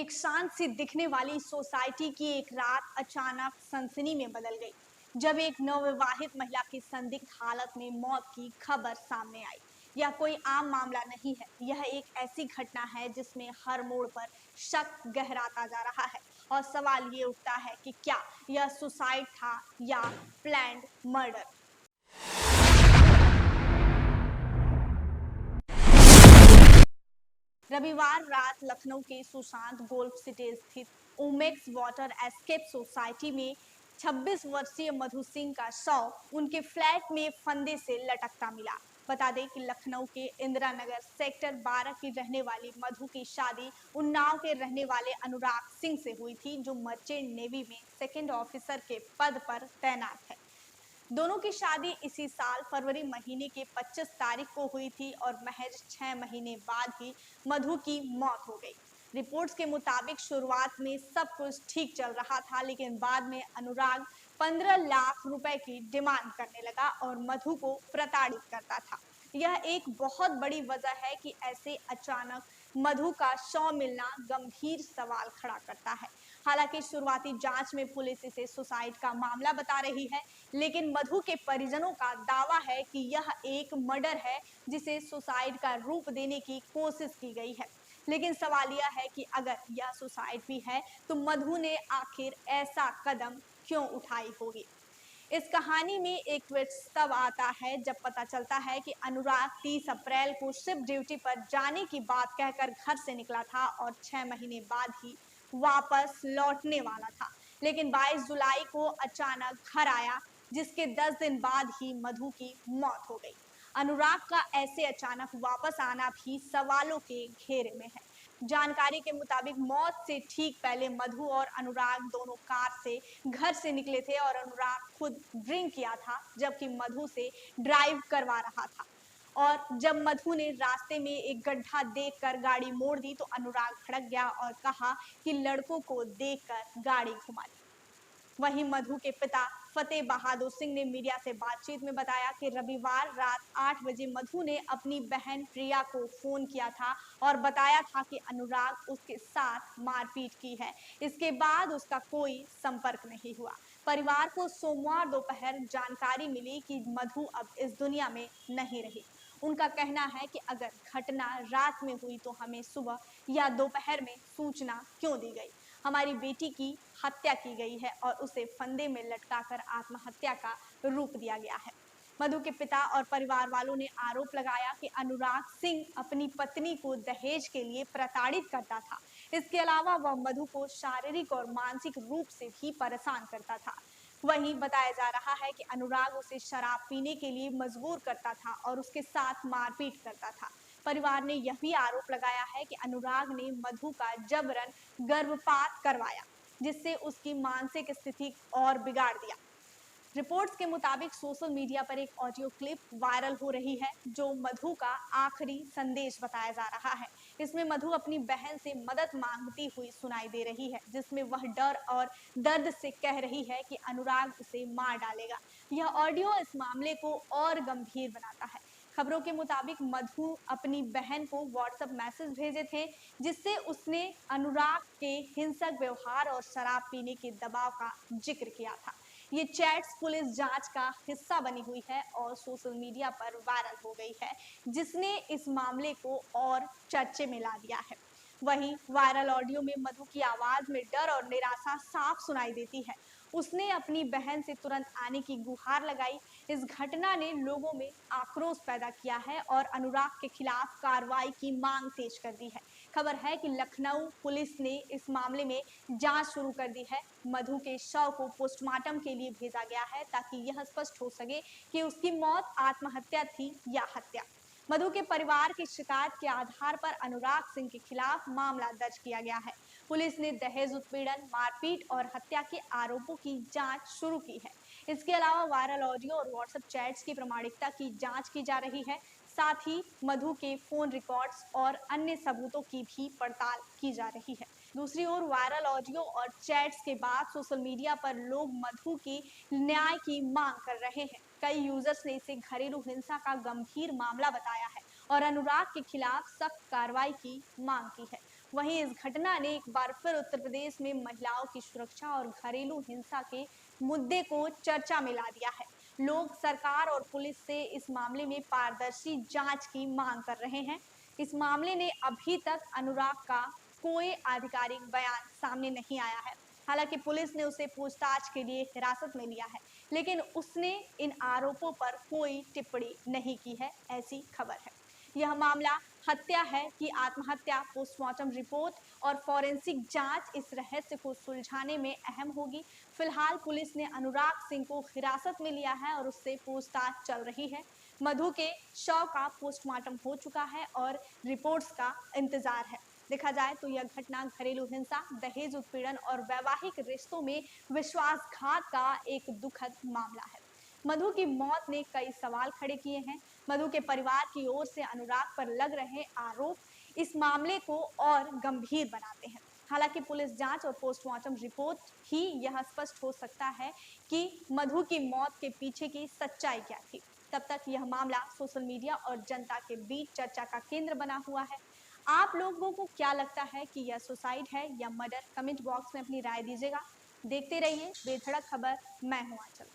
एक शांत सी दिखने वाली सोसाइटी की एक रात अचानक सनसनी में बदल गई जब एक नवविवाहित महिला की संदिग्ध हालत में मौत की खबर सामने आई। यह कोई आम मामला नहीं है, यह एक ऐसी घटना है जिसमें हर मोड़ पर शक गहराता जा रहा है। और सवाल ये उठता है कि क्या यह सुसाइड था या प्लान्ड मर्डर। रविवार रात लखनऊ के सुशांत गोल्फ सिटी स्थित ओमेक्स वाटर एस्केप सोसाइटी में 26 वर्षीय मधु सिंह का शव उनके फ्लैट में फंदे से लटकता मिला। बता दें कि लखनऊ के इंदिरा नगर सेक्टर 12 की रहने वाली मधु की शादी उन्नाव के रहने वाले अनुराग सिंह से हुई थी, जो मर्चेंट नेवी में सेकंड ऑफिसर के पद पर तैनात है। दोनों की शादी इसी साल फरवरी महीने के 25 तारीख को हुई थी और महज 6 महीने बाद ही मधु की मौत हो गई। रिपोर्ट्स के मुताबिक शुरुआत में सब कुछ ठीक चल रहा था, लेकिन बाद में अनुराग 15 लाख रुपए की डिमांड करने लगा और मधु को प्रताड़ित करता था। यह एक बहुत बड़ी वजह है कि ऐसे अचानक मधु का शव मिलना गंभीर सवाल खड़ा करता है। हालांकि शुरुआती जांच में पुलिस इसे सुसाइड का मामला बता रही है, लेकिन मधु के परिजनों का दावा है कि यह एक मर्डर है जिसे सुसाइड का रूप देने की कोशिश की गई है। लेकिन सवाल यह है कि अगर यह सुसाइड भी है तो मधु ने आखिर ऐसा कदम क्यों उठाई होगी। इस कहानी में एक ट्विस्ट तब आता है जब पता चलता है कि अनुराग 30 अप्रैल को शिफ्ट ड्यूटी पर जाने की बात कहकर घर से निकला था और 6 महीने बाद ही वापस लौटने वाला था। लेकिन 22 जुलाई को अचानक घर आया, जिसके 10 दिन बाद ही मधु की मौत हो गई। अनुराग का ऐसे अचानक वापस आना भी सवालों के घेरे में है। जानकारी के मुताबिक मौत से ठीक पहले मधु और अनुराग दोनों कार से घर से निकले थे और अनुराग खुद ड्रिंक किया था, जबकि मधु से ड्राइव करवा रहा था। और जब मधु ने रास्ते में एक गड्ढा देखकर गाड़ी मोड़ दी तो अनुराग भड़क गया और कहा कि लड़कों को देखकर गाड़ी घुमा दी। वहीं मधु के पिता फतेह बहादुर सिंह ने मीडिया से बातचीत में बताया कि रविवार रात 8 बजे मधु ने अपनी बहन प्रिया को फोन किया था और बताया था कि अनुराग उसके साथ मारपीट की है। इसके बाद उसका कोई संपर्क नहीं हुआ। परिवार को सोमवार दोपहर जानकारी मिली कि मधु अब इस दुनिया में नहीं रही। उनका कहना है कि अगर घटना रात में हुई तो हमें सुबह या दोपहर में सूचना क्यों दी गई। हमारी बेटी की हत्या की गई है और उसे फंदे में लटकाकर आत्महत्या का रूप दिया गया है। मधु के पिता और परिवार वालों ने आरोप लगाया कि अनुराग सिंह अपनी पत्नी को दहेज के लिए प्रताड़ित करता था। इसके अलावा वह मधु को शारीरिक और मानसिक रूप से भी परेशान करता था। वहीं बताया जा रहा है कि अनुराग उसे शराब पीने के लिए मजबूर करता था और उसके साथ मारपीट करता था। परिवार ने यह भी आरोप लगाया है कि अनुराग ने मधु का जबरन गर्भपात करवाया, जिससे उसकी मानसिक स्थिति और बिगाड़ दिया। रिपोर्ट्स के मुताबिक सोशल मीडिया पर एक ऑडियो क्लिप वायरल हो रही है जो मधु का आखिरी संदेश बताया जा रहा है। इसमें मधु अपनी बहन से मदद मांगती हुई सुनाई दे रही है, जिसमें वह डर और दर्द से कह रही है कि अनुराग उसे मार डालेगा। यह ऑडियो इस मामले को और गंभीर बनाता है। खबरों के मुताबिक मधु अपनी बहन को व्हाट्सएप मैसेज भेजे थे, जिससे उसने अनुराग के हिंसक व्यवहार और शराब पीने के दबाव का जिक्र किया था। ये चैट्स पुलिस जांच का हिस्सा बनी हुई है और सोशल मीडिया पर वायरल हो गई है, जिसने इस मामले को और चर्चे में ला दिया है। वहीं वायरल ऑडियो में मधु की आवाज में डर और निराशा साफ सुनाई देती है। उसने अपनी बहन से तुरंत आने की गुहार लगाई। इस घटना ने लोगों में आक्रोश पैदा किया है और अनुराग के खिलाफ कार्रवाई की मांग तेज कर दी है। खबर है कि लखनऊ पुलिस ने इस मामले में जांच शुरू कर दी है। मधु के शव को पोस्टमार्टम के लिए भेजा गया है ताकि यह स्पष्ट हो सके कि उसकी मौत आत्महत्या थी या हत्या। मधु के परिवार की शिकायत के आधार पर अनुराग सिंह के खिलाफ मामला दर्ज किया गया है। पुलिस ने दहेज उत्पीड़न, मारपीट और हत्या के आरोपों की जांच शुरू की है। इसके अलावा वायरल ऑडियो और व्हाट्सएप चैट्स की प्रामाणिकता की जांच की जा रही है। साथ ही मधु के फोन रिकॉर्ड्स और अन्य सबूतों की भी पड़ताल की जा रही है। दूसरी ओर वायरल ऑडियो और चैट्स के बाद सोशल मीडिया पर लोग मधु की न्याय की मांग कर रहे हैं। कई यूजर्स ने इसे घरेलू हिंसा का गंभीर मामला बताया है और अनुराग के खिलाफ सख्त कार्रवाई की मांग की है। वहीं इस घटना ने एक बार फिर उत्तर प्रदेश में महिलाओं की सुरक्षा और घरेलू हिंसा के मुद्दे को चर्चा में ला दिया है। लोग सरकार और पुलिस से इस मामले में पारदर्शी जांच की मांग कर रहे हैं। इस मामले ने अभी तक अनुराग का कोई आधिकारिक बयान सामने नहीं आया है। हालांकि पुलिस ने उसे पूछताछ के लिए हिरासत में लिया है, लेकिन उसने इन आरोपों पर कोई टिप्पणी नहीं की है, ऐसी खबर है। यह मामला हत्या है कि आत्महत्या, पोस्टमार्टम रिपोर्ट और फॉरेंसिक जांच इस रहस्य को सुलझाने में अहम होगी। फिलहाल पुलिस ने अनुराग सिंह को हिरासत में लिया है और उससे पूछताछ चल रही है। मधु के शव का पोस्टमार्टम हो चुका है और रिपोर्ट्स का इंतजार है। देखा जाए तो यह घटना घरेलू हिंसा, दहेज उत्पीड़न और वैवाहिक रिश्तों में विश्वासघात का एक दुखद मामला है। मधु की मौत ने कई सवाल खड़े किए हैं। मधु के परिवार की ओर से अनुराग पर लग रहे आरोप इस मामले को और गंभीर बनाते हैं। हालांकि पुलिस जांच और पोस्टमार्टम रिपोर्ट ही यह स्पष्ट हो सकता है कि मधु की मौत के पीछे की सच्चाई क्या थी। तब तक यह मामला सोशल मीडिया और जनता के बीच चर्चा का केंद्र बना हुआ है। आप लोगों को क्या लगता है कि यह सुसाइड है या मर्डर? कमेंट बॉक्स में अपनी राय दीजिएगा। देखते रहिए बेधड़क खबर। मैं हूं आंचल।